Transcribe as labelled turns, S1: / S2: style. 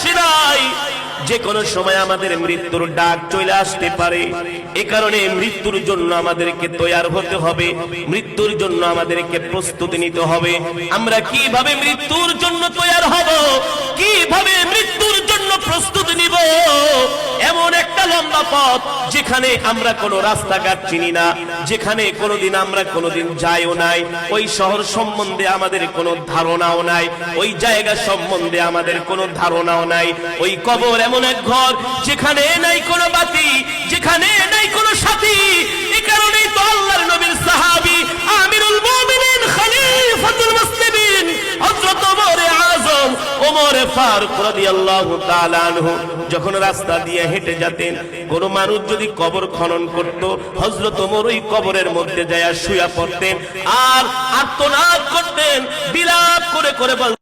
S1: আসে নাই, যে কোনো সময় আমাদের মৃত্যুর ডাক চলে আসতে পারে। এ কারণে মৃত্যুর জন্য আমাদেরকে তৈয়ার হতে হবে, মৃত্যুর জন্য আমাদেরকে প্রস্তুতি নিতে হবে। আমরা কিভাবে মৃত্যুর জন্য তৈয়ার হব, কিভাবে মৃত্যুর জন্য প্রস্তুতি নিব? এমন একটা লম্বা পথ যেখানে আমরা কোনো রাস্তাঘাট চিনি না, যেখানে কোনোদিন আমরা কোনোদিন যাইও নাই, ওই শহর সম্বন্ধে আমাদের কোনো ধারণাও নাই, ওই জায়গা সম্বন্ধে আমাদের কোনো ধারণাও নাই। ওই কবর এমন এক ঘর যেখানে নাই কোনো বাতি, যেখানে নাই কোনো সাথী। এই কারণেই তো আল্লাহর নবীর সাহাবী আমিরুল মুমিনিন খলিফাতুল মুসলিমিন হযরত ওমর আযম ওমর ফারুক রাদিয়াল্লাহু তাআলা আনহু যখন রাস্তা দিয়ে হেঁটে যেতেন, কোন মানুষ যদি কবর খনন করত, হযরত ওমর ওই কবরের মধ্যে যায় শুয়ে পড়তেন আর আর্তনাদ করতেন, বিলাপ করে করে বলতেন